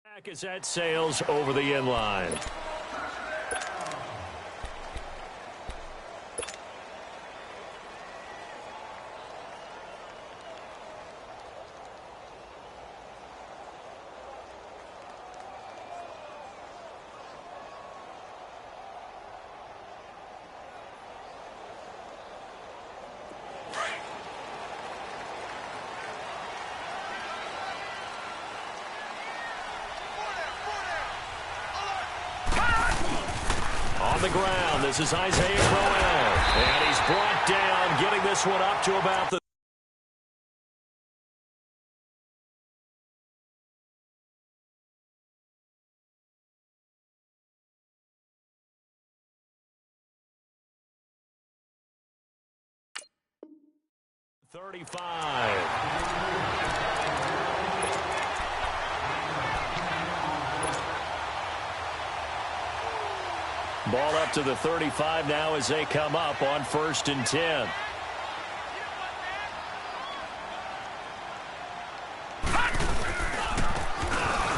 Back as that sails over the end line. On the ground, this is Isaiah Crowell, and he's brought down, getting this one up to about the 35. Ball up to the 35 now as they come up on 1st and 10.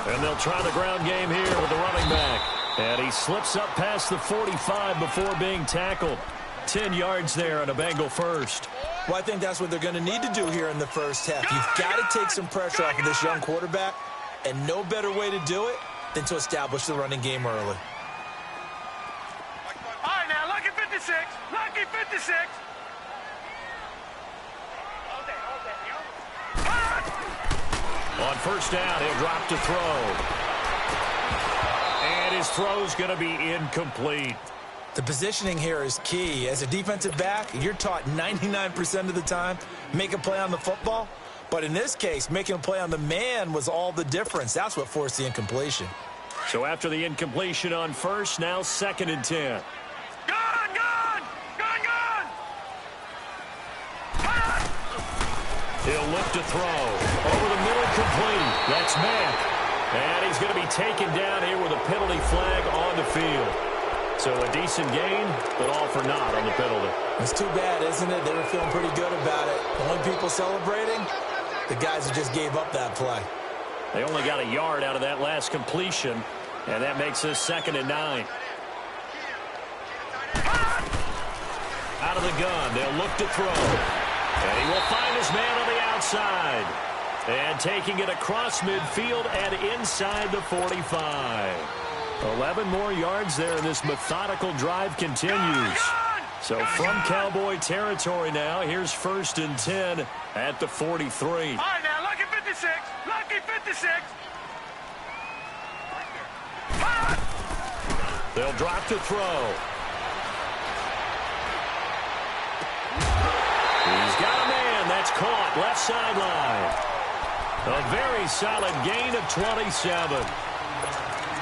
And they'll try the ground game here with the running back. And he slips up past the 45 before being tackled. 10 yards there and a Bengal first. Well, I think that's what they're going to need to do here in the first half. You've got to take some pressure off of this young quarterback, and no better way to do it than to establish the running game early. Lucky 56. On 1st down, he'll drop to throw. And his throw's going to be incomplete. The positioning here is key. As a defensive back, you're taught 99% of the time, make a play on the football. But in this case, making a play on the man was all the difference. That's what forced the incompletion. So after the incompletion on 1st, now 2nd and 10. He'll look to throw. Over the middle, complete. That's Mack. And he's going to be taken down here with a penalty flag on the field. So a decent gain, but all for naught on the penalty. It's too bad, isn't it? They were feeling pretty good about it. The only people celebrating, the guys who just gave up that play. They only got a yard out of that last completion, and that makes this 2nd and 9. Out of the gun, they'll look to throw. And he will find his man on the outside. And taking it across midfield and inside the 45. 11 more yards there, and this methodical drive continues. So from Cowboy territory now, here's 1st and 10 at the 43. All right, now, lucky 56. Lucky 56. They'll drop to throw. He's got a man. That's caught. Left sideline. A very solid gain of 27.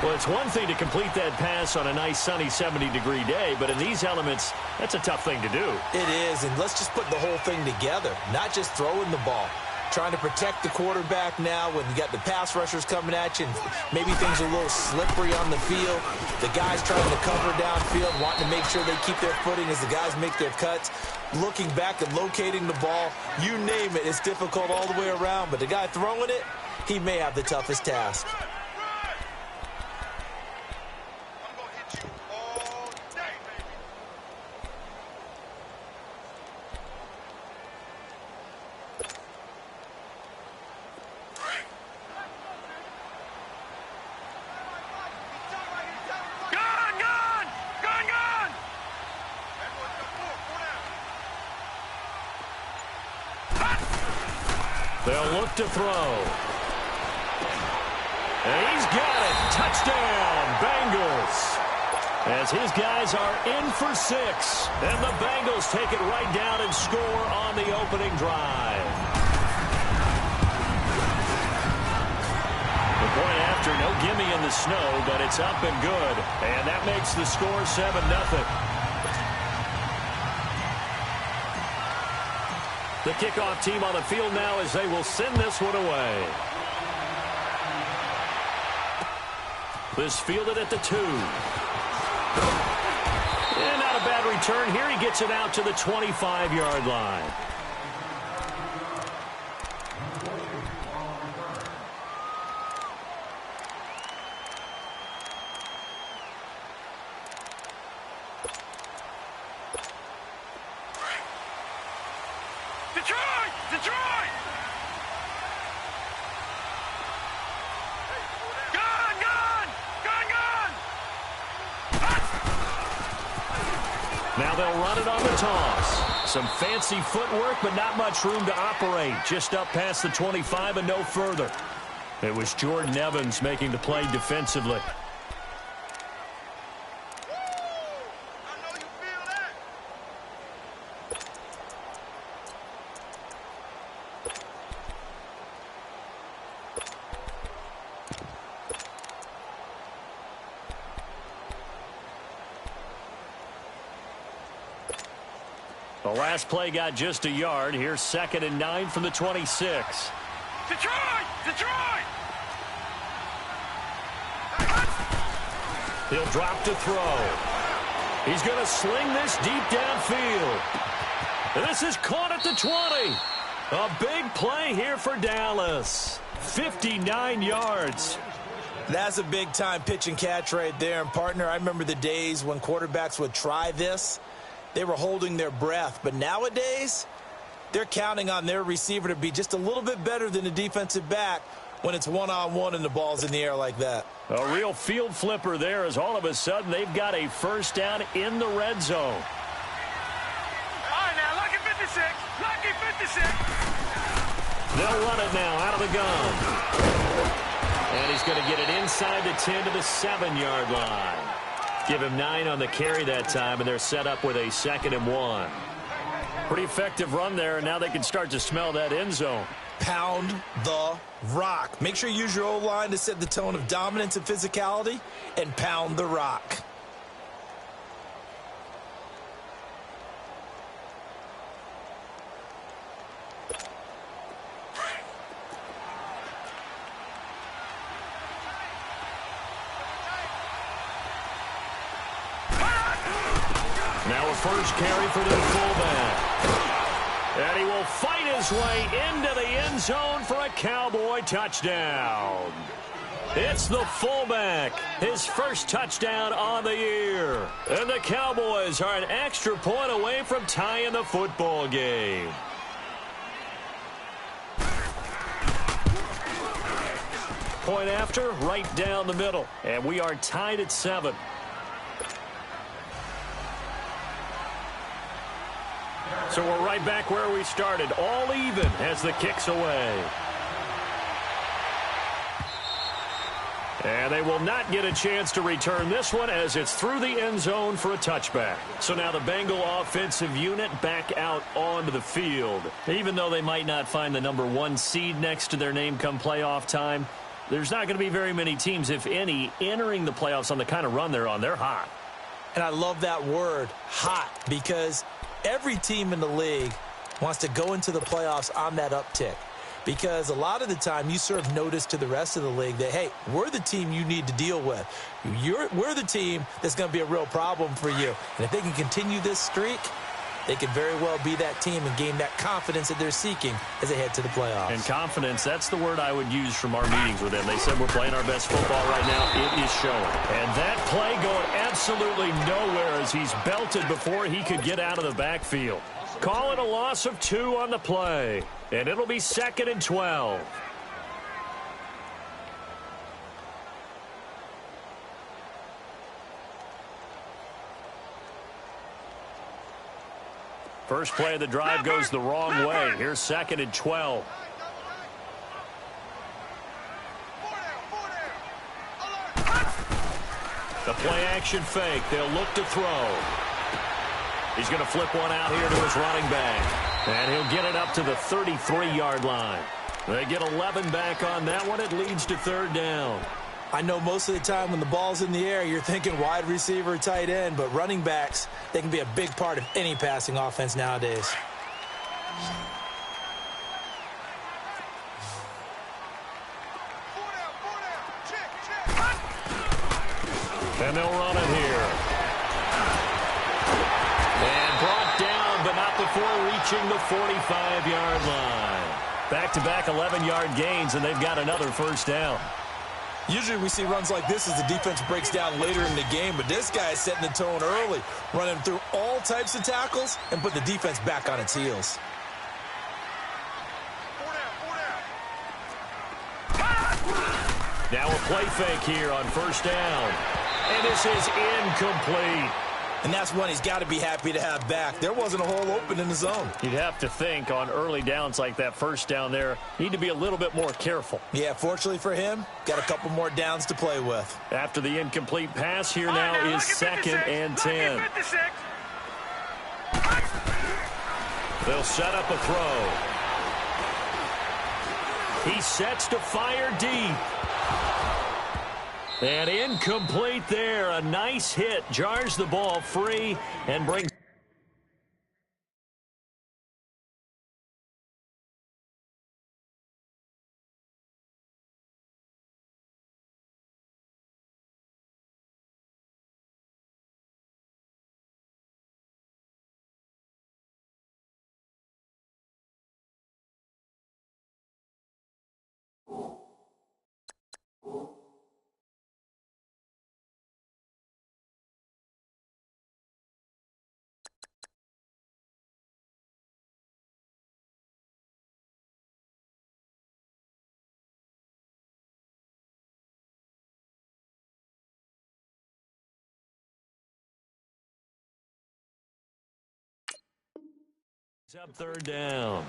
Well, it's one thing to complete that pass on a nice sunny 70-degree day, but in these elements, that's a tough thing to do. It is, and let's just put the whole thing together, not just throwing the ball. Trying to protect the quarterback now when you got the pass rushers coming at you, and maybe things are a little slippery on the field. The guys trying to cover downfield, wanting to make sure they keep their footing as the guys make their cuts. Looking back and locating the ball, you name it, it's difficult all the way around. But the guy throwing it, he may have the toughest task. They'll look to throw. And he's got it. Touchdown, Bengals. As his guys are in for 6. And the Bengals take it right down and score on the opening drive. The point after, no gimme in the snow, but it's up and good. And that makes the score 7-0. The kickoff team on the field now as they will send this one away. This fielded at the 2. And not a bad return here. He gets it out to the 25-yard line. Detroit! Gun, gun! Gun, gun! Now they'll run it on the toss. Some fancy footwork, but not much room to operate. Just up past the 25 and no further. It was Jordan Evans making the play defensively. The last play got just a yard. Here's 2nd and 9 from the 26. Detroit! Detroit! He'll drop to throw. He's going to sling this deep downfield. This is caught at the 20. A big play here for Dallas. 59 yards. That's a big-time pitch and catch right there. And, partner, I remember the days when quarterbacks would try this. They were holding their breath. But nowadays, they're counting on their receiver to be just a little bit better than the defensive back when it's one-on-one and the ball's in the air like that. A real field flipper there as all of a sudden they've got a first down in the red zone. All right, now, lucky 56. Lucky 56. They'll run it now out of the gun. And he's going to get it inside the 10 to the 7-yard line. Give him 9 on the carry that time, and they're set up with a 2nd and 1. Pretty effective run there, and now they can start to smell that end zone. Pound the rock. Make sure you use your O-line to set the tone of dominance and physicality, and pound the rock. Now a first carry for their fullback. And he will fight his way into the end zone for a Cowboy touchdown. It's the fullback, his first touchdown on the year. And the Cowboys are an extra point away from tying the football game. Point after, right down the middle. And we are tied at 7. So we're right back where we started, all even as the kick's away. And they will not get a chance to return this one as it's through the end zone for a touchback. So now the Bengal offensive unit back out onto the field. Even though they might not find the number 1 seed next to their name come playoff time, there's not going to be very many teams, if any, entering the playoffs on the kind of run they're on. They're hot. And I love that word, hot, because every team in the league wants to go into the playoffs on that uptick, because a lot of the time you serve notice to the rest of the league that, hey, we're the team you need to deal with. We're the team that's going to be a real problem for you. And if they can continue this streak, they could very well be that team and gain that confidence that they're seeking as they head to the playoffs. And confidence, that's the word I would use from our meetings with them. They said we're playing our best football right now. It is showing. And that play going absolutely nowhere as he's belted before he could get out of the backfield. Call it a loss of 2 on the play. And it'll be 2nd and 12. First play of the drive goes the wrong way. Here's 2nd and 12. The play action fake. They'll look to throw. He's going to flip one out here to his running back. And he'll get it up to the 33-yard line. They get 11 back on that one. It leads to 3rd down. I know most of the time when the ball's in the air, you're thinking wide receiver, tight end, but running backs, they can be a big part of any passing offense nowadays. And they'll run it here. And brought down, but not before reaching the 45-yard line. Back-to-back 11-yard gains, and they've got another first down. Usually we see runs like this as the defense breaks down later in the game, but this guy is setting the tone early, running through all types of tackles and put the defense back on its heels. Now a play fake here on first down. And this is incomplete. And that's one he's got to be happy to have back. There wasn't a hole open in the zone. You'd have to think on early downs like that first down there, need to be a little bit more careful. Yeah, fortunately for him, got a couple more downs to play with. After the incomplete pass here now is 2nd and 10. They'll set up a throw. He sets to fire deep. And incomplete there. A nice hit. Jars the ball free and brings... Up 3rd down.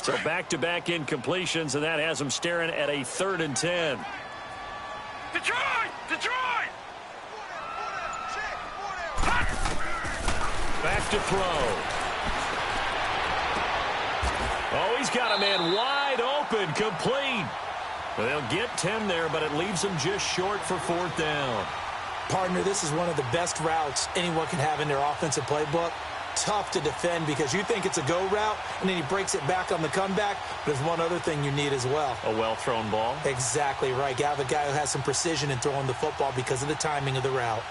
So back-to-back incompletions, and that has them staring at a 3rd and 10. Detroit! Detroit! Back to throw. Oh, he's got a man wide open, complete. They'll get 10 there, but it leaves them just short for 4th down. Partner, this is one of the best routes anyone can have in their offensive playbook. Tough to defend because you think it's a go route, and then he breaks it back on the comeback. But there's one other thing you need as well. A well-thrown ball? Exactly right. You have a guy who has some precision in throwing the football because of the timing of the route.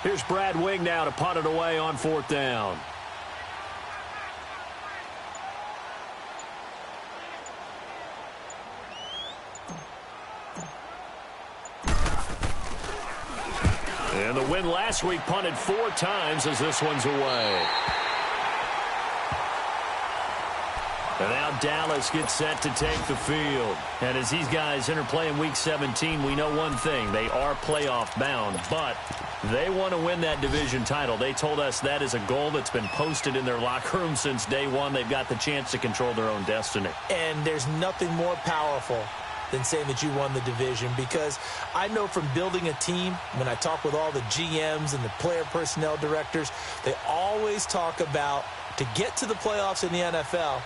Here's Brad Wing now to punt it away on 4th down. And the win last week punted 4 times as this one's away. And now Dallas gets set to take the field. And as these guys interplay in Week 17, we know one thing. They are playoff bound, but they want to win that division title. They told us that is a goal that's been posted in their locker room since day one. They've got the chance to control their own destiny. And there's nothing more powerful than saying that you won the division, because I know from building a team, when I talk with all the GMs and the player personnel directors, they always talk about to get to the playoffs in the NFL,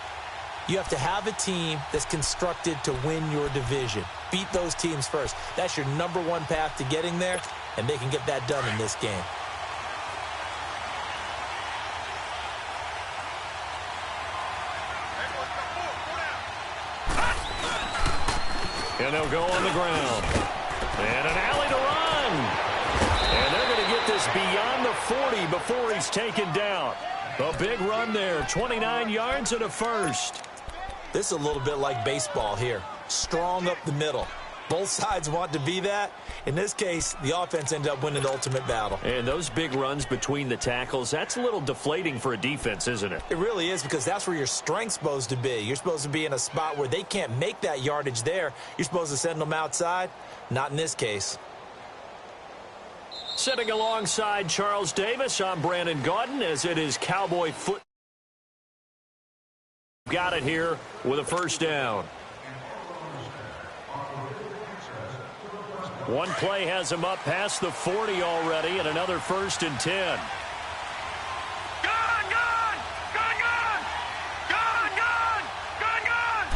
you have to have a team that's constructed to win your division. Beat those teams first. That's your #1 path to getting there, and they can get that done in this game. And they'll go on the ground. And an alley to run. And they're going to get this beyond the 40 before he's taken down. A big run there, 29 yards and a first. This is a little bit like baseball here. Strong up the middle. Both sides want to be that. In this case, the offense ended up winning the ultimate battle. And those big runs between the tackles, that's a little deflating for a defense, isn't it? It really is, because that's where your strength's supposed to be. You're supposed to be in a spot where they can't make that yardage there. You're supposed to send them outside. Not in this case. Sitting alongside Charles Davis, I'm Brandon Gaudin, as it is Cowboy foot. Got it here with a first down. One play has him up past the 40 already, and another 1st and 10. Gone! Gone! Gone! Gone! Gone! Gone! Gone! Gone!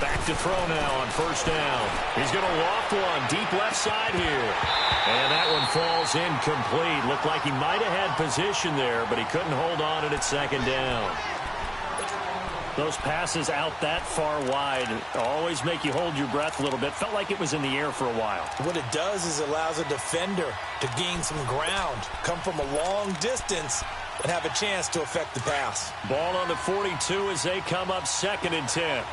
Back to throw now on first down. He's going to loft one deep left side here. And that one falls incomplete. Looked like he might have had position there, but he couldn't hold on at 2nd down. Those passes out that far wide always make you hold your breath a little bit. Felt like it was in the air for a while. What it does is it allows a defender to gain some ground, come from a long distance, and have a chance to affect the pass. Ball on the 42 as they come up 2nd and 10.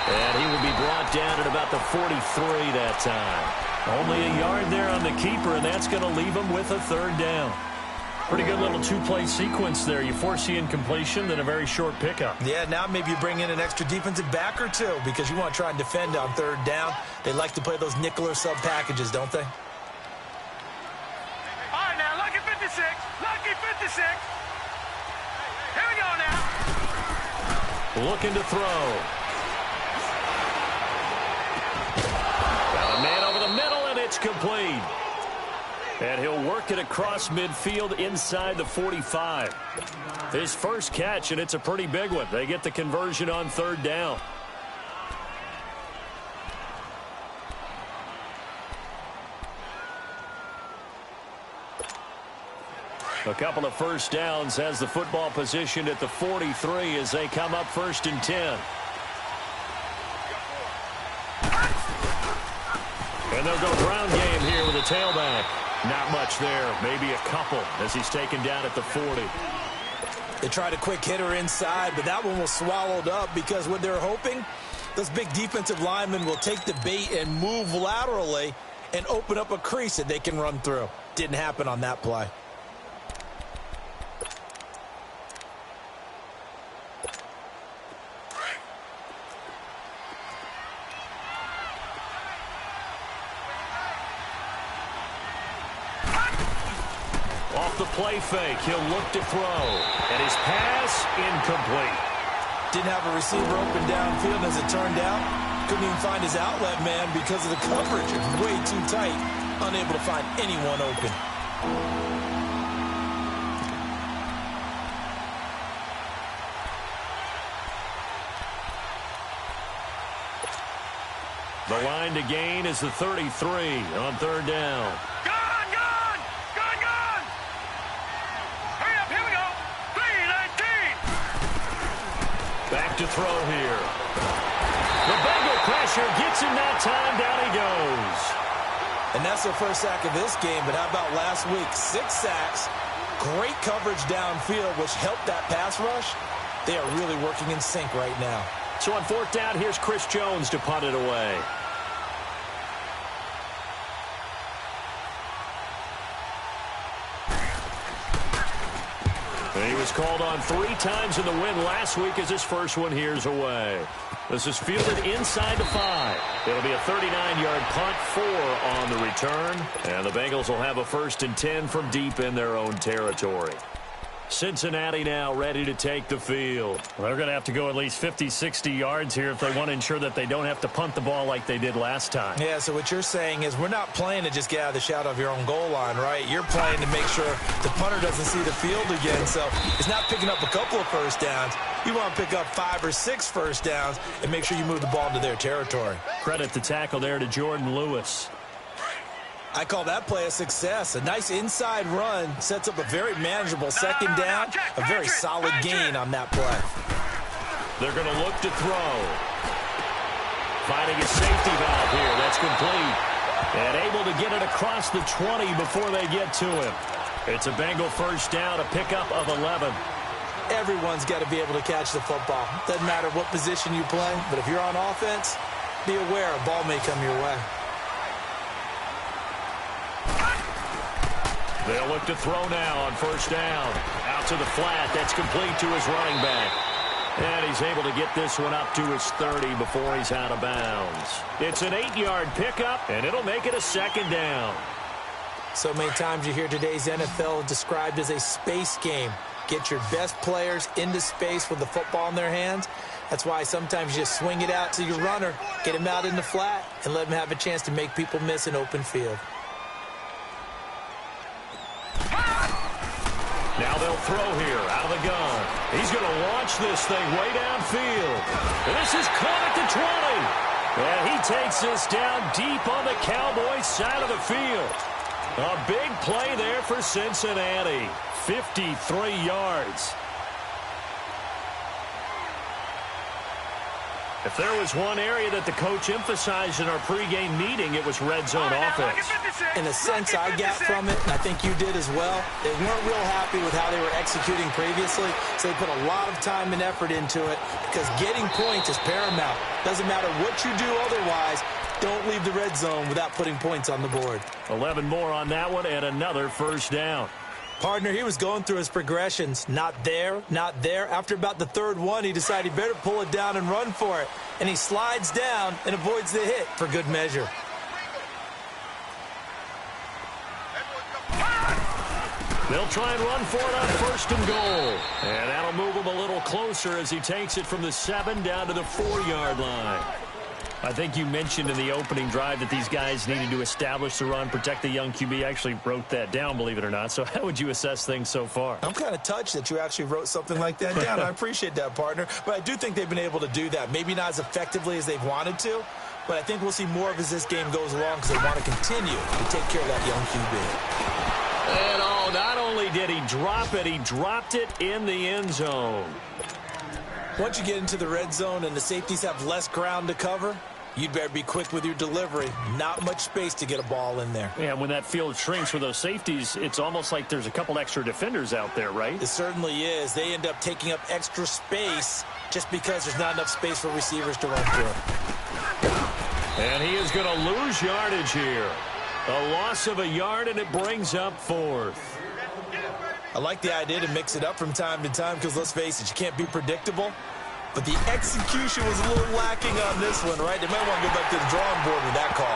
And he will be brought down at about the 43 that time. Only a yard there on the keeper, and that's going to leave him with a 3rd down. Pretty good little 2-play sequence there. You force the incompletion, then a very short pickup. Yeah, now maybe you bring in an extra defensive back or two because you want to try and defend on 3rd down. They like to play those nickel or sub packages, don't they? All right, now, lucky 56. Lucky 56. Here we go now. Looking to throw. Got a man over the middle, and it's complete. And he'll work it across midfield inside the 45. His first catch, and it's a pretty big one. They get the conversion on 3rd down. A couple of first downs has the football positioned at the 43 as they come up 1st and 10. And they'll go ground game here with a tailback. Not much there. Maybe a couple as he's taken down at the 40. They tried a quick hitter inside, but that one was swallowed up because what they're hoping, those big defensive linemen will take the bait and move laterally and open up a crease that they can run through. Didn't happen on that play. Off the play fake, he'll look to throw. And his pass, incomplete. Didn't have a receiver open downfield as it turned out. Couldn't even find his outlet man because of the coverage. It was way too tight. Unable to find anyone open. The line to gain is the 33 on 3rd down. Gone, gone, gone, gone. Hurry up, here we go. 3:19. Back to throw here. The Bengal pressure gets him that time. Down he goes. And that's their first sack of this game, but how about last week? 6 sacks, great coverage downfield, which helped that pass rush. They are really working in sync right now. So on 4th down, here's Chris Jones to punt it away. And he was called on 3 times in the win last week as his first one here's away. This is fielded inside the 5. It'll be a 39-yard punt, 4 on the return. And the Bengals will have a 1st and 10 from deep in their own territory. Cincinnati now ready to take the field. Well, they're going to have to go at least 50, 60 yards here if they want to ensure that they don't have to punt the ball like they did last time. Yeah, so what you're saying is we're not playing to just get out of the shadow of your own goal line, right? You're playing to make sure the punter doesn't see the field again. So it's not picking up a couple of first downs. You want to pick up 5 or 6 first downs and make sure you move the ball into their territory. Credit the tackle there to Jordan Lewis. I call that play a success. A nice inside run sets up a very manageable 2nd down. A very solid gain on that play. They're going to look to throw. Finding a safety valve here. That's complete. And able to get it across the 20 before they get to him. It's a Bengal first down, a pickup of 11. Everyone's got to be able to catch the football. Doesn't matter what position you play, but if you're on offense, be aware a ball may come your way. They'll look to throw now on 1st down. Out to the flat. That's complete to his running back. And he's able to get this one up to his 30 before he's out of bounds. It's an 8-yard pickup, and it'll make it a 2nd down. So many times you hear today's NFL described as a space game. Get your best players into space with the football in their hands. That's why sometimes you just swing it out to your runner, get him out in the flat, and let him have a chance to make people miss an open field. Now they'll throw here out of the gun. He's going to launch this thing way downfield. And this is caught at the 20. And he takes this down deep on the Cowboys side of the field. A big play there for Cincinnati. 53 yards. If there was one area that the coach emphasized in our pregame meeting, it was red zone offense. In a sense, I got from it, and I think you did as well, they weren't real happy with how they were executing previously, so they put a lot of time and effort into it because getting points is paramount. Doesn't matter what you do otherwise, don't leave the red zone without putting points on the board. 11 more on that one and another first down. Partner, he was going through his progressions. Not there, not there. After about the third one, he decided he better pull it down and run for it. And he slides down and avoids the hit for good measure. They'll try and run for it on first and goal. And that'll move him a little closer as he takes it from the 7 down to the 4-yard line. I think you mentioned in the opening drive that these guys needed to establish the run, protect the young QB. I actually wrote that down, believe it or not. So how would you assess things so far? I'm kind of touched that you actually wrote something like that down. I appreciate that, partner. But I do think they've been able to do that. Maybe not as effectively as they've wanted to, but I think we'll see more of as this game goes along because they want to continue to take care of that young QB. And not only did he drop it, he dropped it in the end zone. Once you get into the red zone and the safeties have less ground to cover, you'd better be quick with your delivery. Not much space to get a ball in there. Yeah, when that field shrinks with those safeties, it's almost like there's a couple extra defenders out there, right? It certainly is. They end up taking up extra space just because there's not enough space for receivers to run through. And he is going to lose yardage here. A loss of a yard, and it brings up 4th. I like the idea to mix it up from time to time because, let's face it, you can't be predictable. But the execution was a little lacking on this one, right? They might want to go back to the drawing board with that call.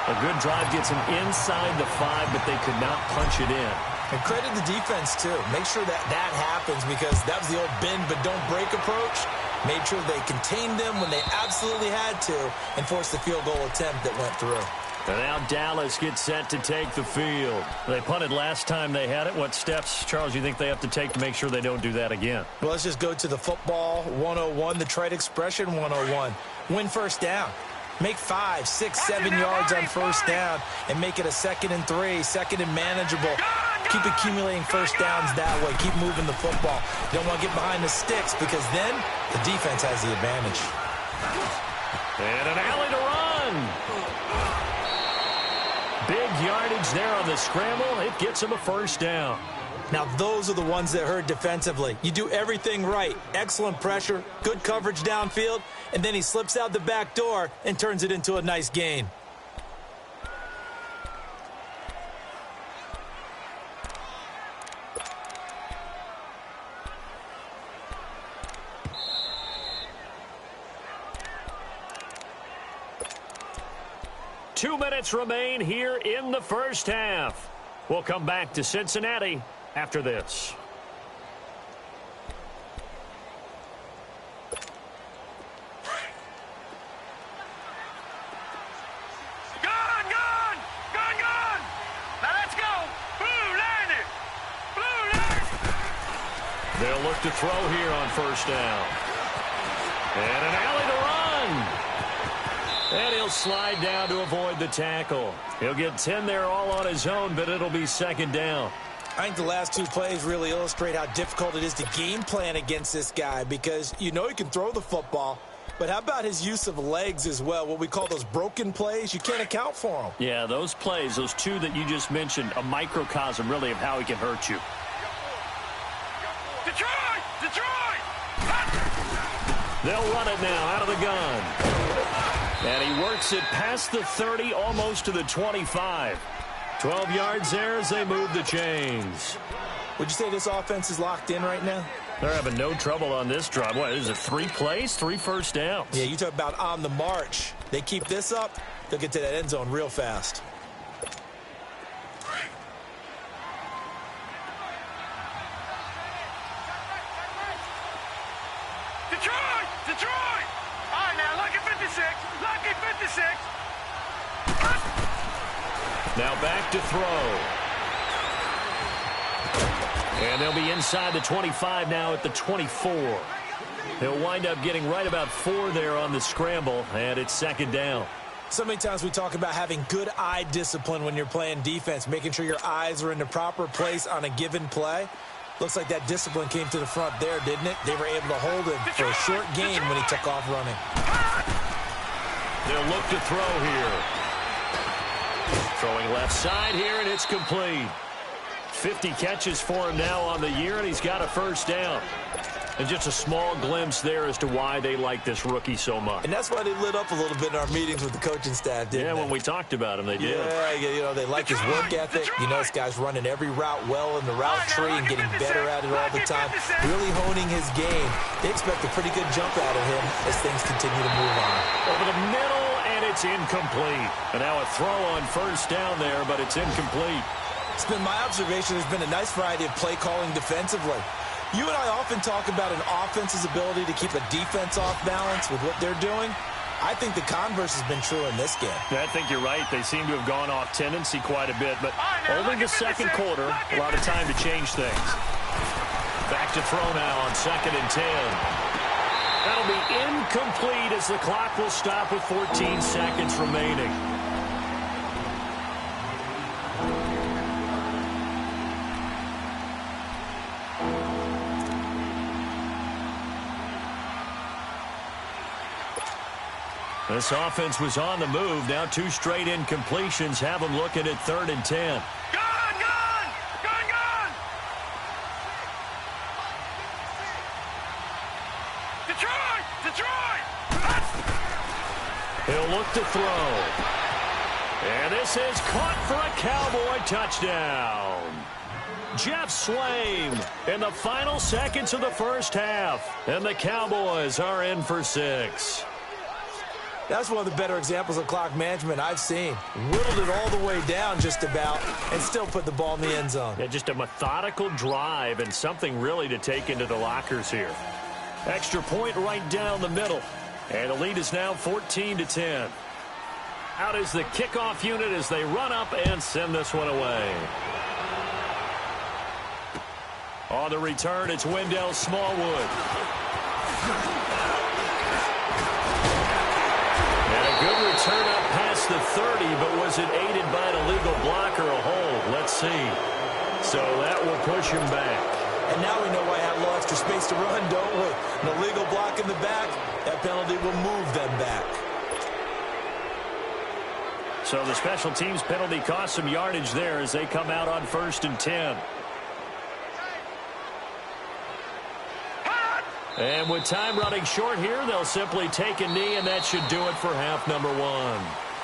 A good drive gets them inside the 5, but they could not punch it in. And credit the defense, too. Make sure that that happens because that was the old bend but don't break approach. Made sure they contained them when they absolutely had to and forced the field goal attempt that went through. And now Dallas gets set to take the field. They punted last time they had it. What steps, Charles, you think they have to take to make sure they don't do that again? Well, let's just go to the football 101, the trite expression 101. Win first down. Make 5, 6, 7 yards on first down and make it a 2nd and 3, 2nd and manageable. Keep accumulating first downs that way. Keep moving the football. You don't want to get behind the sticks because then the defense has the advantage. And an alley to run. Big yardage there on the scramble. It gets him a first down. Now, those are the ones that hurt defensively. You do everything right. Excellent pressure, good coverage downfield, and then he slips out the back door and turns it into a nice gain. Two minutes remain here in the first half. We'll come back to Cincinnati after this. Gone! Now let's go! Blue line it! Blue line! They'll look to throw here on first down. And an alley to run. And he'll slide down to avoid the tackle. He'll get 10 there all on his own, but it'll be second down. I think the last two plays really illustrate how difficult it is to game plan against this guy because you know he can throw the football, but how about his use of legs as well? What we call those broken plays, you can't account for them. Yeah, those plays, those two that you just mentioned, a microcosm really of how he can hurt you. Detroit! They'll run it now out of the gun. And he works it past the 30, almost to the 25. 12 yards there as they move the chains. Would you say this offense is locked in right now? They're having no trouble on this drive. What, is it 3 plays, 3 first downs? Yeah, you talk about on the march. They keep this up, they'll get to that end zone real fast. Detroit! All right, now, lucky 56. Lucky 56. Now back to throw. And they'll be inside the 25 now at the 24. He'll wind up getting right about 4 there on the scramble, and it's second down. So many times we talk about having good eye discipline when you're playing defense, making sure your eyes are in the proper place on a given play. Looks like that discipline came to the front there, didn't it? They were able to hold him for a short gain when he took off running. They'll look to throw here. Throwing left side here, and it's complete. 50 catches for him now on the year, and he's got a first down. And just a small glimpse there as to why they like this rookie so much. And that's why they lit up a little bit in our meetings with the coaching staff, didn't they? Yeah, when we talked about him, they did. Yeah, they like his work ethic. This guy's running every route well in the route tree and getting better at it all the time, really honing his game. They expect a pretty good jump out of him as things continue to move on. Over the middle, and it's incomplete. And now a throw on first down there, but it's incomplete. It's been my observation there's been a nice variety of play calling defensively. You and I often talk about an offense's ability to keep a defense off balance with what they're doing. I think the converse has been true in this game. I think you're right. They seem to have gone off tendency quite a bit, but only the second quarter, a lot of time to change things. Back to throw now on 2nd and 10. That'll be incomplete as the clock will stop with 14 seconds remaining. This offense was on the move. Now 2 straight incompletions have them looking at 3rd and 10. Gone! Detroit! He'll look to throw. And this is caught for a Cowboy touchdown. Jeff Swaim in the final seconds of the first half. And the Cowboys are in for 6. That's one of the better examples of clock management I've seen. Whittled it all the way down just about and still put the ball in the end zone. Yeah, just a methodical drive and something really to take into the lockers here. Extra point right down the middle. And the lead is now 14-10. Out is the kickoff unit as they run up and send this one away. On the return, it's Wendell Smallwood. Good return up past the 30, but was it aided by an illegal block or a hold? Let's see. So that will push him back. And now we know why I have a little extra space to run, don't we? An illegal block in the back, that penalty will move them back. So the special teams penalty cost some yardage there as they come out on 1st and 10. And with time running short here, they'll simply take a knee, and that should do it for half number 1.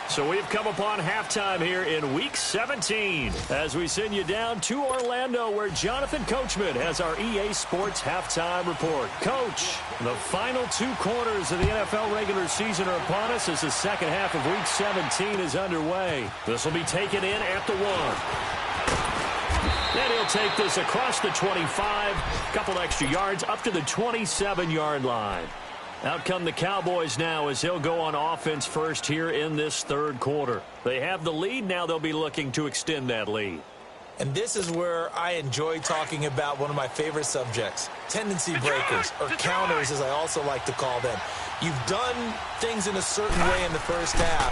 So we've come upon halftime here in Week 17 as we send you down to Orlando where Jonathan Coachman has our EA Sports Halftime Report. Coach, the final 2 quarters of the NFL regular season are upon us as the second half of Week 17 is underway. This will be taken in at the 1. And he'll take this across the 25, couple extra yards up to the 27-yard line. Out come the Cowboys now as they'll go on offense first here in this 3rd quarter. They have the lead. Now they'll be looking to extend that lead. And this is where I enjoy talking about one of my favorite subjects, tendency breakers, or counters as I also like to call them. You've done things in a certain way in the first half,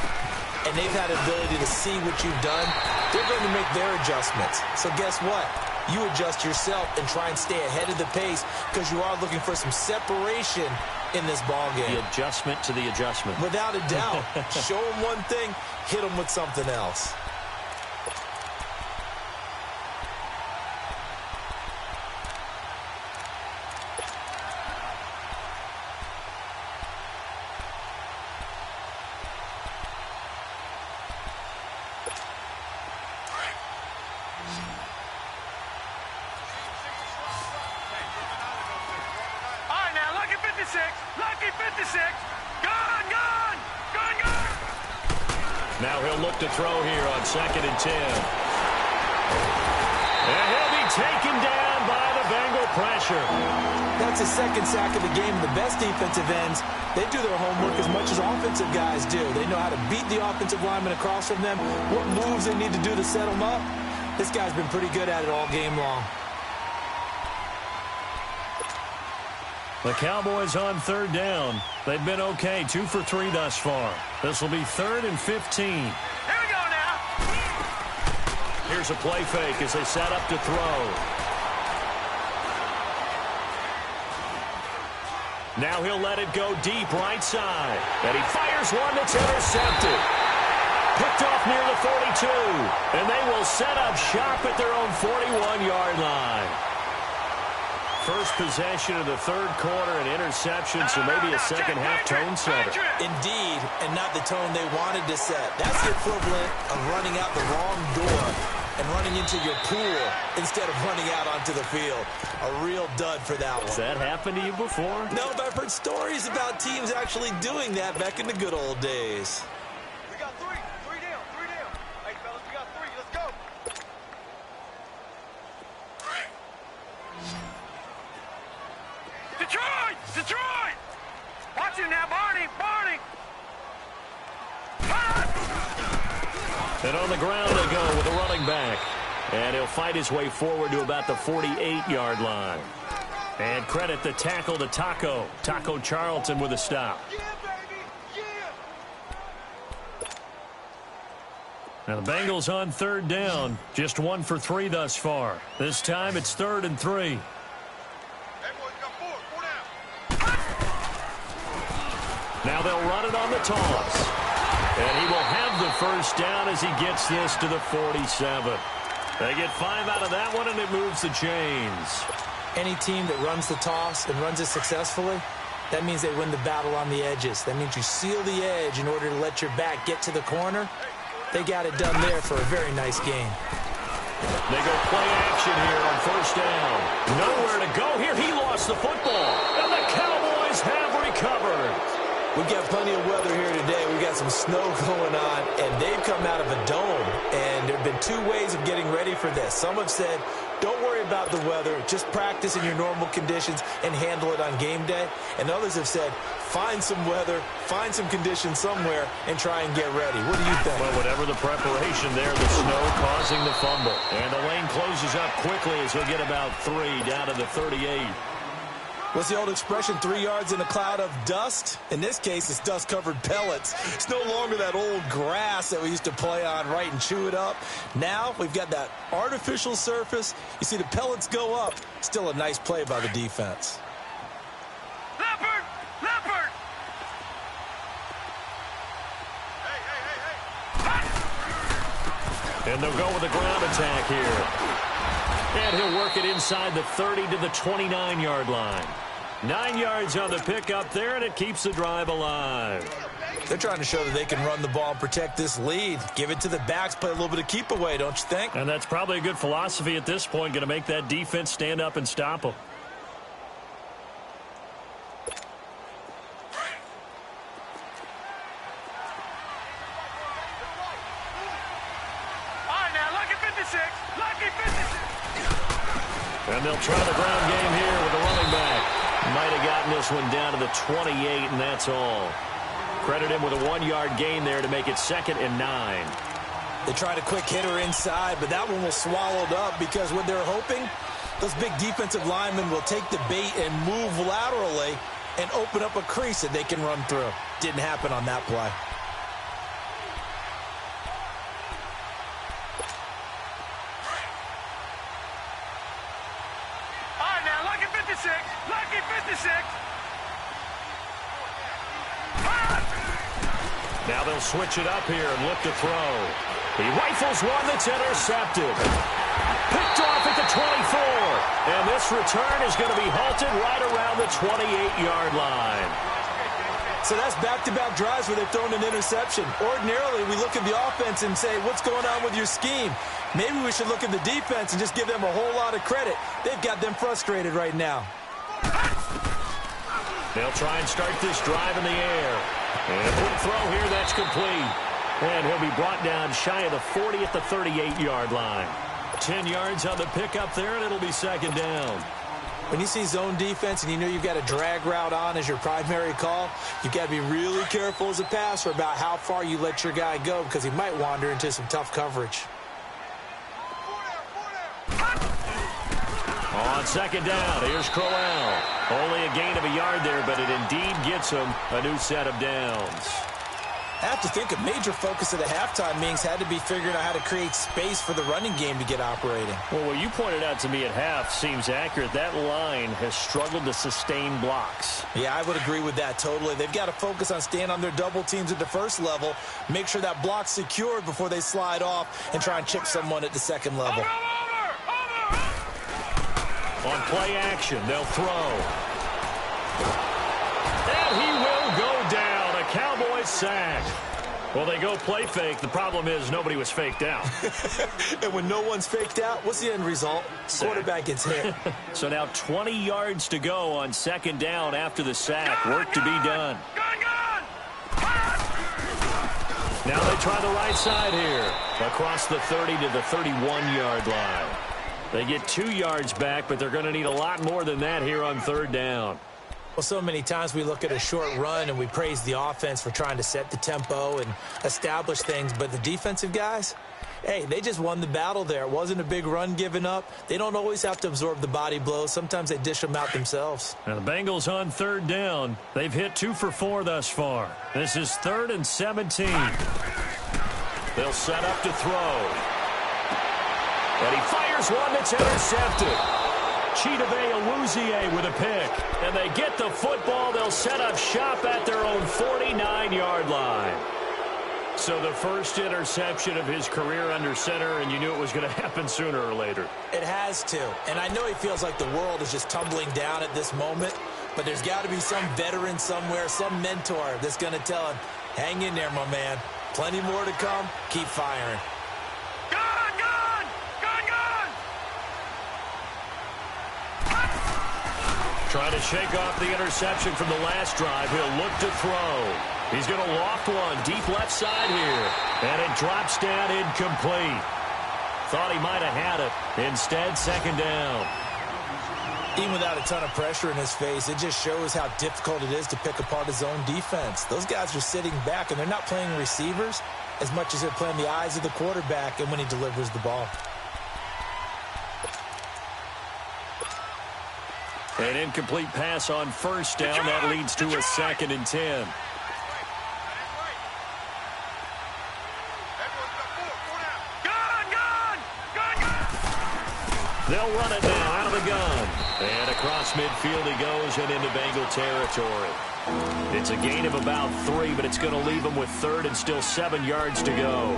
and they've had the ability to see what you've done. They're going to make their adjustments. So guess what? You adjust yourself and try and stay ahead of the pace because you are looking for some separation in this ball game. The adjustment to the adjustment. Without a doubt. Show them one thing, hit them with something else. Lucky 56. Gone. Now he'll look to throw here on 2nd and 10. And he'll be taken down by the Bengal pressure. That's his 2nd sack of the game. The best defensive ends, they do their homework as much as offensive guys do. They know how to beat the offensive lineman across from them, what moves they need to do to set them up. This guy's been pretty good at it all game long. The Cowboys on third down. They've been okay, 2 for 3 thus far. This will be 3rd and 15. Here we go now. Here's a play fake as they set up to throw. Now he'll let it go deep right side. And he fires one that's intercepted. Picked off near the 42. And they will set up shop at their own 41-yard line. First possession of the third quarter, an interception, so maybe a second-half tone setter. Indeed, and not the tone they wanted to set. That's the equivalent of running out the wrong door and running into your pool instead of running out onto the field. A real dud for that one. Has that happened to you before? No, but I've heard stories about teams actually doing that back in the good old days. We got three. Three down. Hey, fellas, we got 3. Let's go. Detroit! Watch him now, Barney! And on the ground they go with a running back. And he'll fight his way forward to about the 48-yard line. And credit the tackle to Taco. Taco Charlton with a stop. Yeah, baby! Yeah! Now the Bengals on third down. Just 1 for 3 thus far. This time it's 3rd and 3. Hey, boys, we got 4 down. Now they'll run it on the toss. And he will have the first down as he gets this to the 47. They get 5 out of that one, and it moves the chains. Any team that runs the toss and runs it successfully, that means they win the battle on the edges. That means you seal the edge in order to let your back get to the corner. They got it done there for a very nice game. They go play action here on first down. Nowhere to go here. He lost the football. And the Cowboys have recovered. We've got plenty of weather here today. We've got some snow going on, and they've come out of a dome. And there have been 2 ways of getting ready for this. Some have said, don't worry about the weather. Just practice in your normal conditions and handle it on game day. And others have said, find some weather, find some conditions somewhere, and try and get ready. What do you think? Well, whatever the preparation there, the snow causing the fumble. And the lane closes up quickly as he'll get about 3 down to the 38. What's the old expression, 3 yards in a cloud of dust? In this case, it's dust-covered pellets. It's no longer that old grass that we used to play on, right, and chew it up. Now we've got that artificial surface. You see the pellets go up. Still a nice play by the defense. Leopard! Hey! And they'll go with a ground attack here. And he'll work it inside the 30 to the 29-yard line. 9 yards on the pickup there, and it keeps the drive alive. They're trying to show that they can run the ball and protect this lead. Give it to the backs, play a little bit of keep away, don't you think? And that's probably a good philosophy at this point, going to make that defense stand up and stop them. All right, now, lucky 56. Lucky 56. And they'll try the ground game here with the running back. Might have gotten this one down to the 28, and that's all. Credit him with a 1-yard gain there to make it 2nd and 9. They tried a quick hitter inside, but that one was swallowed up because what they're hoping, those big defensive linemen will take the bait and move laterally and open up a crease that they can run through. Didn't happen on that play. All right, now, lucky 56. Lucky 56. Now they'll switch it up here and look to throw. He rifles one that's intercepted. Picked off at the 24. And this return is going to be halted right around the 28-yard line. So that's back-to-back drives where they've thrown an interception. Ordinarily, we look at the offense and say, what's going on with your scheme? Maybe we should look at the defense and just give them a whole lot of credit. They've got them frustrated right now. They'll try and start this drive in the air. And a quick throw here, that's complete. And he'll be brought down shy of the 40 at the 38-yard line. 10 yards on the pickup there, and it'll be 2nd down. When you see zone defense and you know you've got a drag route on as your primary call, you've got to be really careful as a passer about how far you let your guy go because he might wander into some tough coverage. On second down, here's Crowell. Only a gain of a yard there, but it indeed gets him a new set of downs. I have to think a major focus at the halftime meetings had to be figuring out how to create space for the running game to get operating. Well, what you pointed out to me at half seems accurate. That line has struggled to sustain blocks. Yeah, I would agree with that totally. They've got to focus on staying on their double teams at the first level, make sure that block's secured before they slide off and try and chip someone at the second level. On play action, they'll throw. And he will go down. A Cowboys sack. Well, they go play fake. The problem is nobody was faked out. And when no one's faked out, what's the end result? Sack. Quarterback gets hit. So now 20 yards to go on second down after the sack. Work to be done. Now they try the right side here. Across the 30 to the 31-yard line. They get 2 yards back, but they're going to need a lot more than that here on third down. Well, so many times we look at a short run and we praise the offense for trying to set the tempo and establish things, but the defensive guys, hey, they just won the battle there. It wasn't a big run given up. They don't always have to absorb the body blows. Sometimes they dish them out themselves. Now the Bengals on third down. They've hit 2 for 4 thus far. This is 3rd and 17. They'll set up to throw. And he fires one that's intercepted. Chidobe Awuzie with a pick. And they get the football. They'll set up shop at their own 49-yard line. So the first interception of his career under center, and you knew it was going to happen sooner or later. It has to. And I know he feels like the world is just tumbling down at this moment, but there's got to be some veteran somewhere, some mentor that's going to tell him, hang in there, my man. Plenty more to come. Keep firing. Trying to shake off the interception from the last drive. He'll look to throw. He's going to loft one deep left side here. And it drops down incomplete. Thought he might have had it. Instead, second down. Even without a ton of pressure in his face, it just shows how difficult it is to pick apart his own defense. Those guys are sitting back, and they're not playing receivers as much as they're playing the eyes of the quarterback and when he delivers the ball. An incomplete pass on first down. That leads to a 2nd and 10. They'll run it now out of the gun. And across midfield he goes and into Bengal territory. It's a gain of about 3, but it's going to leave him with 3rd and still 7 yards to go.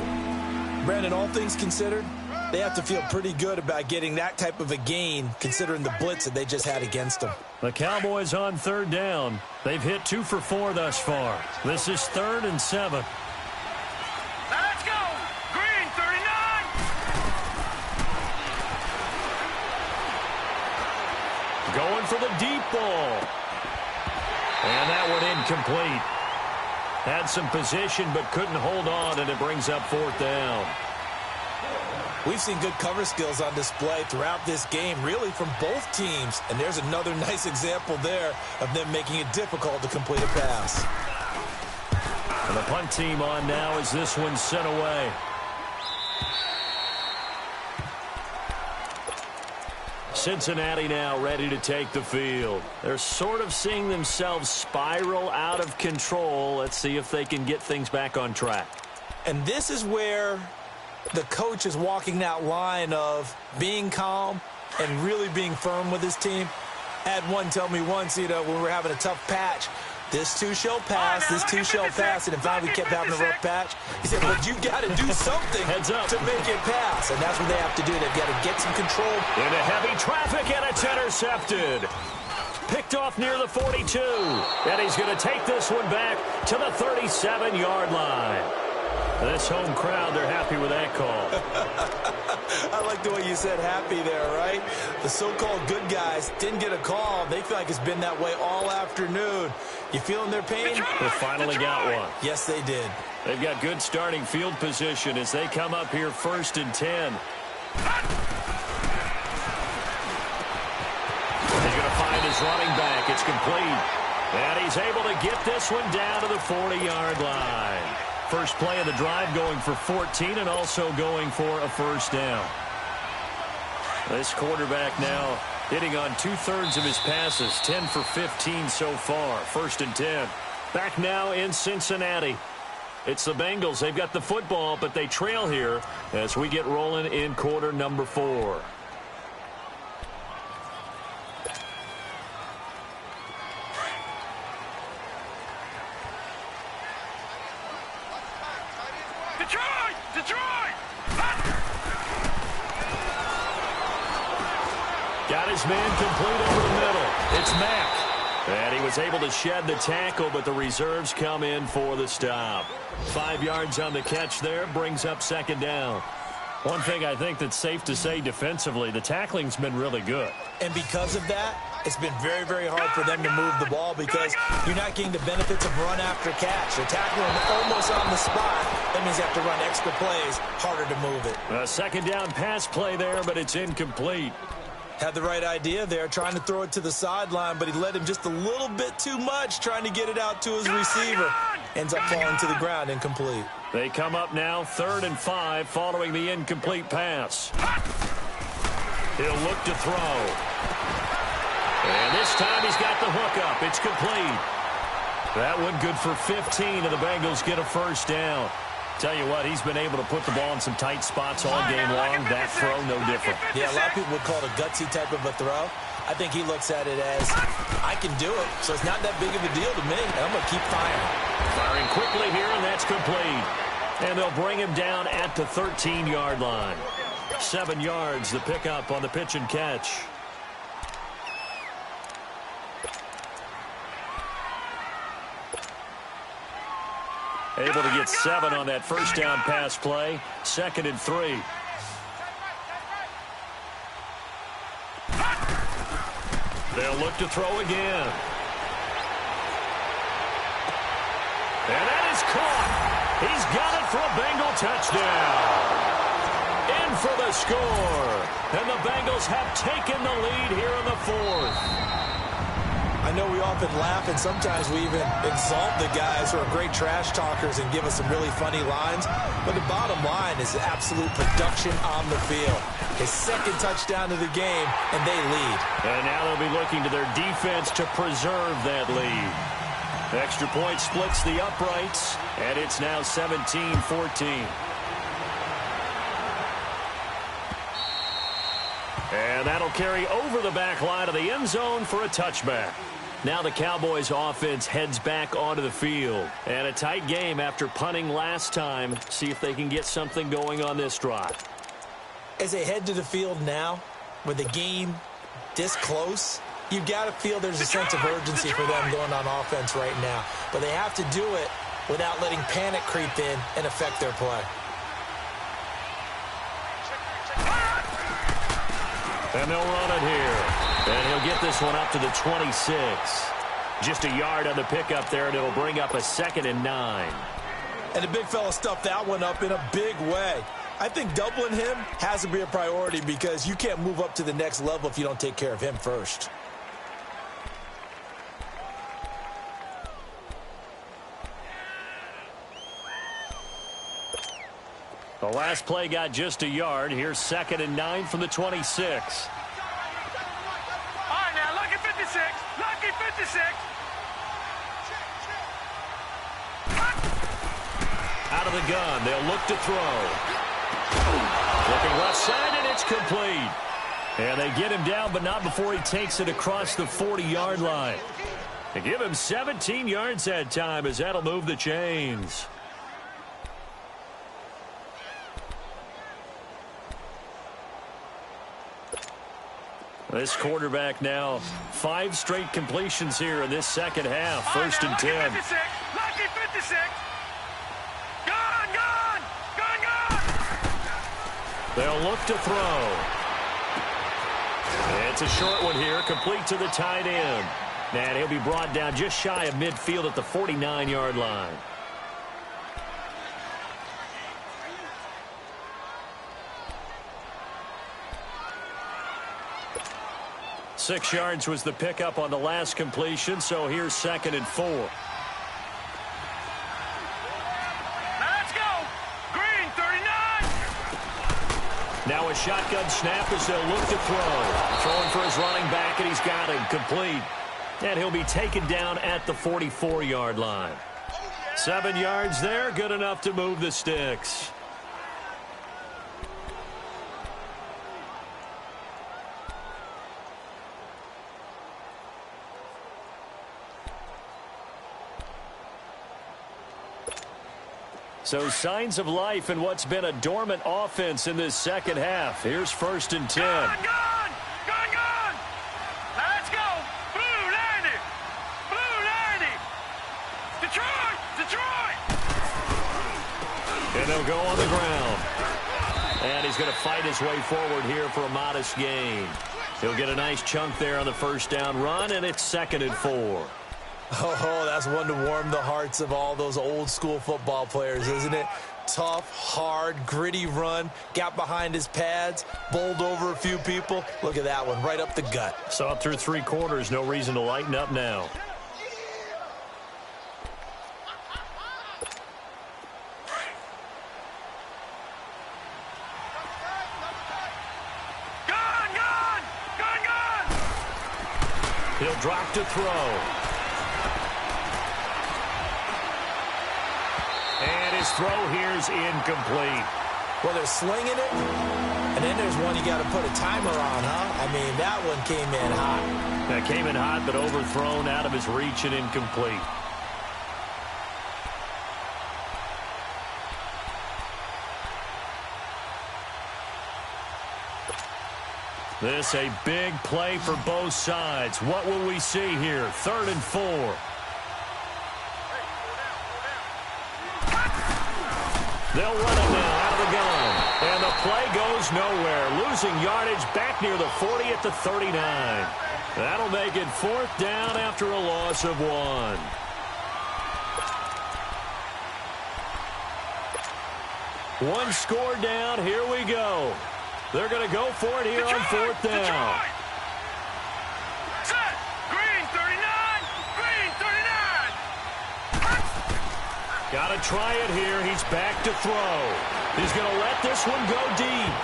Brandon, all things considered, they have to feel pretty good about getting that type of a gain considering the blitz that they just had against them. The Cowboys on third down. They've hit 2 for 4 thus far. This is 3rd and 7. Let's go! Green, 39! Going for the deep ball. And that one incomplete. Had some position but couldn't hold on, and it brings up 4th down. We've seen good cover skills on display throughout this game, really from both teams. And there's another nice example there of them making it difficult to complete a pass. And the punt team on now as this one's sent away. Cincinnati now ready to take the field. They're sort of seeing themselves spiral out of control. Let's see if they can get things back on track. And this is where the coach is walking that line of being calm and really being firm with his team. I had one tell me once, when we were having a tough patch, this too shall pass, this too shall pass, and finally we kept having a rough patch. He said, but you got to do something Heads up to make it pass, and that's what they have to do. They've got to get some control. Into heavy traffic, and it's intercepted. Picked off near the 42, and he's going to take this one back to the 37-yard line. This home crowd, they're happy with that call. I like the way you said happy there, right? The so-called good guys didn't get a call. They feel like it's been that way all afternoon. You feeling their pain? They finally got one. Yes, they did. They've got good starting field position as they come up here 1st and 10. He's going to find his running back. It's complete. And he's able to get this one down to the 40-yard line. First play of the drive going for 14 and also going for a first down. This quarterback now Hitting on 2/3 of his passes, 10 for 15 so far. 1st and 10. Back now in Cincinnati. It's the Bengals. They've got the football, but they trail here as we get rolling in quarter number 4. Detroit! Detroit! Got his man complete over the middle. It's Mack. And he was able to shed the tackle, but the reserves come in for the stop. 5 yards on the catch there, brings up 2nd down. One thing I think that's safe to say defensively, the tackling's been really good. And because of that, it's been very, very hard for them to move the ball because you're not getting the benefits of run after catch. They're tackling almost on the spot. That means you have to run extra plays, harder to move it. A 2nd down pass play there, but it's incomplete. Had the right idea there, trying to throw it to the sideline, but he led him just a little bit too much, trying to get it out to his receiver. Ends up falling to the ground, incomplete. They come up now 3rd and 5 following the incomplete pass. He'll look to throw. And this time he's got the hook up. It's complete. That one good for 15, and the Bengals get a 1st down. Tell you what, he's been able to put the ball in some tight spots all game long. That throw, no different. Yeah, a lot of people would call it a gutsy type of a throw. I think he looks at it as, I can do it, so it's not that big of a deal to me. I'm going to keep firing. Firing quickly here, and that's complete. And they'll bring him down at the 13-yard line. 7 yards, the pickup on the pitch and catch. Able to get 7 on that 1st down pass play. 2nd and 3. They'll look to throw again. And that is caught. He's got it for a Bengal touchdown. In for the score. And the Bengals have taken the lead here in the 4th. I know we often laugh, and sometimes we even exalt the guys who are great trash talkers and give us some really funny lines. But the bottom line is absolute production on the field. His 2nd touchdown of the game, and they lead. And now they'll be looking to their defense to preserve that lead. Extra point splits the uprights, and it's now 17-14. And that'll carry over the back line of the end zone for a touchback. Now the Cowboys offense heads back onto the field. And a tight game after punting last time. See if they can get something going on this drive. As they head to the field now, with the game this close, you've got to feel there's a sense of urgency for them going on offense right now. But they have to do it without letting panic creep in and affect their play. And they'll run it here. And he'll get this one up to the 26. Just a yard on the pickup there, and it'll bring up a 2nd and 9. And the big fella stuffed that one up in a big way. I think doubling him has to be a priority because you can't move up to the next level if you don't take care of him first. The last play got just a yard. Here's 2nd and 9 from the 26. All right, now, lucky 56. Lucky 56. Out of the gun. They'll look to throw. Looking left side, and it's complete. And they get him down, but not before he takes it across the 40-yard line. They give him 17 yards that time, as that'll move the chains. This quarterback now 5 straight completions here in this 2nd half. 1st and 10. Lucky 56. Lucky 56. Gone, gone, gone, gone. They'll look to throw. It's a short one here, complete to the tight end. And he'll be brought down just shy of midfield at the 49-yard line. Six yards was the pickup on the last completion, so here's 2nd and 4. Now let's go. Green, 39. Now a a shotgun snap as they'll look to throw. Throwing for his running back, and he's got him complete. And he'll be taken down at the 44-yard line. 7 yards there, good enough to move the sticks. So signs of life in what's been a dormant offense in this second half. Here's 1st and 10. Gone! Now let's go! Blue 90! Blue 90! Detroit! And they'll go on the ground. And he's going to fight his way forward here for a modest gain. He'll get a nice chunk there on the first down run, and it's 2nd and 4. Oh, that's one to warm the hearts of all those old-school football players, isn't it? Tough, hard, gritty run, got behind his pads, bowled over a few people. Look at that one, right up the gut. Saw it through 3 quarters, no reason to lighten up now. Gone! He'll drop to throw. And his throw here's incomplete. Well, they're slinging it, and then there's one you got to put a timer on, huh? I mean, that one came in hot. That came in hot, but overthrown, out of his reach and incomplete. This a big play for both sides. What will we see here? 3rd and 4. They'll run it now out of the gun. And the play goes nowhere. Losing yardage back near the 40 at the 39. That'll make it 4th down after a loss of 1. One score down. Here we go. They're going to go for it here on 4th down. Set! Green 39! Green 39! Got to try it here. He's back to throw. He's going to let this one go deep.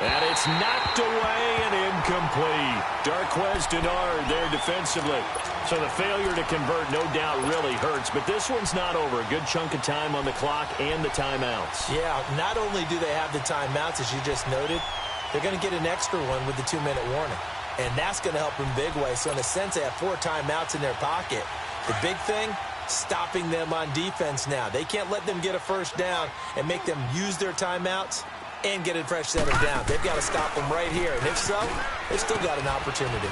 And it's knocked away and incomplete. Darquez Denard there defensively. So the failure to convert, no doubt, really hurts. But this one's not over. A good chunk of time on the clock and the timeouts. Yeah, not only do they have the timeouts, as you just noted, they're going to get an extra one with the 2-minute warning. And that's going to help in big way. So in a sense, they have 4 timeouts in their pocket. The big thing, stopping them on defense now. They can't let them get a first down and make them use their timeouts and get a fresh set of down. They've got to stop them right here. And if so, they've still got an opportunity.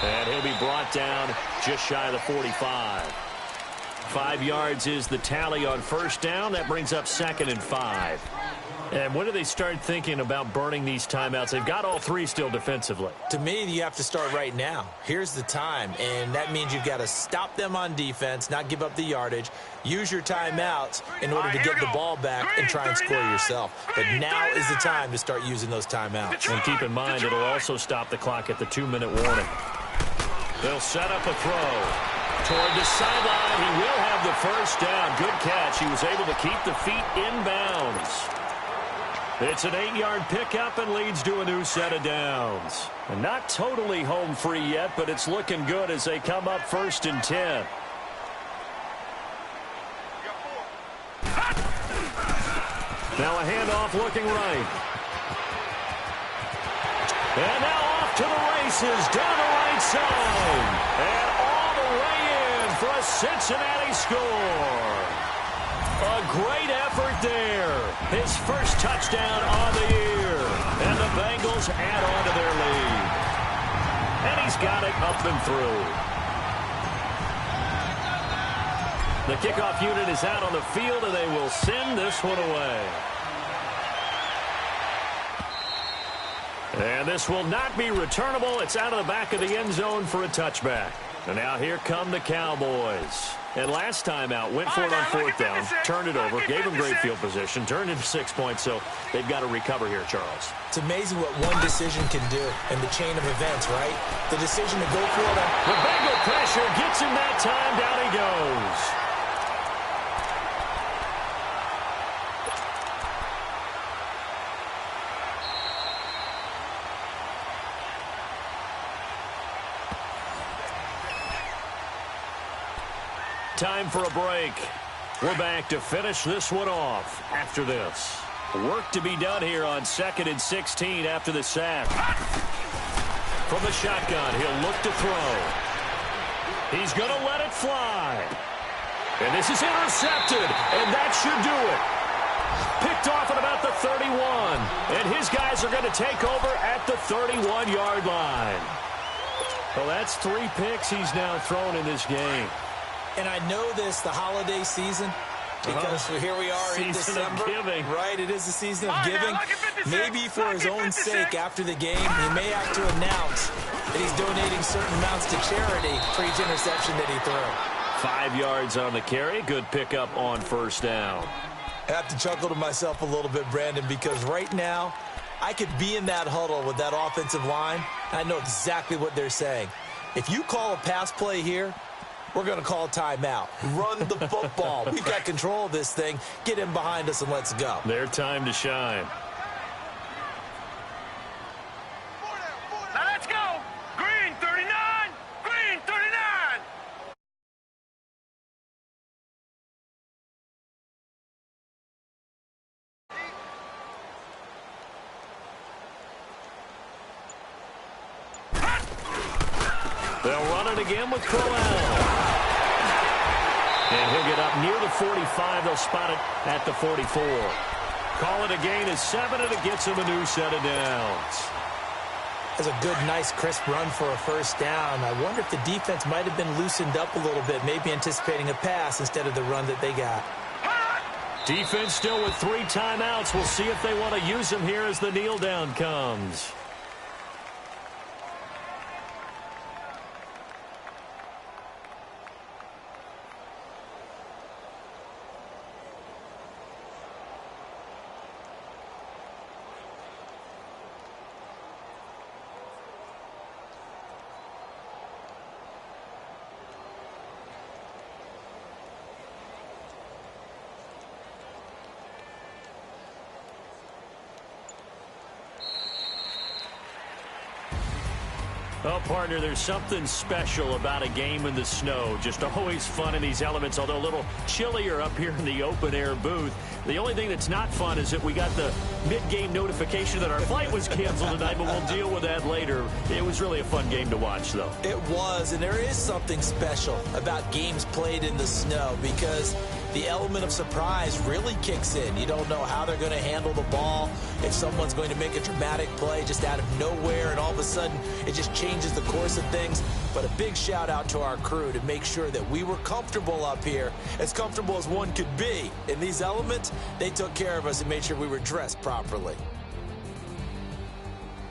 And he'll be brought down just shy of the 45. 5 yards is the tally on first down. That brings up 2nd and 5. And when do they start thinking about burning these timeouts? They've got all 3 still defensively. To me, you have to start right now. Here's the time, and that means you've got to stop them on defense, not give up the yardage, use your timeouts in order to get the ball back and try and score yourself. But now is the time to start using those timeouts. And keep in mind, it'll also stop the clock at the 2-minute warning. They'll set up a throw. Toward the sideline, he will have the first down. Good catch. He was able to keep the feet inbounds. It's an 8-yard pickup and leads to a new set of downs. And not totally home free yet, but it's looking good as they come up 1st and 10. Now a handoff looking right. And now off to the races down the right side. And all the way in for a Cincinnati score. A great effort there. His first touchdown on the year. And the Bengals add on to their lead. And he's got it up and through. The kickoff unit is out on the field, and they will send this one away. And this will not be returnable. It's out of the back of the end zone for a touchback. And now here come the Cowboys. And last time out, went for it on 4th down, turned it over, gave them great field position, turned into 6 points, so they've got to recover here, Charles. It's amazing what one decision can do in the chain of events, right? The decision to go for it. The Bengal pressure gets him that time. Down he goes. time for a break. We're back to finish this one off after this. Work to be done here on 2nd and 16 after the sack. From the shotgun, he'll look to throw. He's going to let it fly. And this is intercepted, and that should do it. Picked off at about the 31, and his guys are going to take over at the 31-yard line. Well, that's 3 picks he's now thrown in this game. And I know this, the holiday season, because here we are in December. Giving. Right, it is the season of giving. Maybe for his own sake after the game, he may have to announce that he's donating certain amounts to charity for each interception that he threw. 5 yards on the carry. Good pickup on first down. I have to chuckle to myself a little bit, Brandon, because right now I could be in that huddle with that offensive line, and I know exactly what they're saying. If you call a pass play here, we're going to call a timeout. Run the football. We've got control of this thing. Get in behind us and let's go. Their time to shine. Now let's go. Green 39. Green 39. They'll run it again with Crowell. And he'll get up near the 45. They'll spot it at the 44. Call it a gain of 7, and it gets him a new set of downs. That's a good, nice, crisp run for a first down. I wonder if the defense might have been loosened up a little bit, maybe anticipating a pass instead of the run that they got. Defense still with 3 timeouts. We'll see if they want to use them here as the kneel down comes. Well, partner, there's something special about a game in the snow. Just always fun in these elements, although a little chillier up here in the open-air booth. The only thing that's not fun is that we got the mid-game notification that our flight was canceled tonight, but we'll deal with that later. It was really a fun game to watch, though. It was, and there is something special about games played in the snow because the element of surprise really kicks in. You don't know how they're going to handle the ball, if someone's going to make a dramatic play just out of nowhere, and all of a sudden it just changes the course of things. But a big shout out to our crew to make sure that we were comfortable up here, as comfortable as one could be. In these elements, they took care of us and made sure we were dressed properly.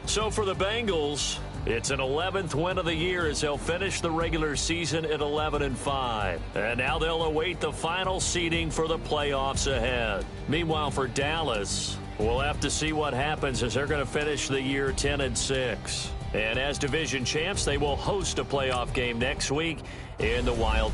So for the Bengals, it's an 11th win of the year as they'll finish the regular season at 11-5. And now they'll await the final seeding for the playoffs ahead. Meanwhile, for Dallas, we'll have to see what happens as they're going to finish the year 10-6. And as division champs, they will host a playoff game next week in the Wild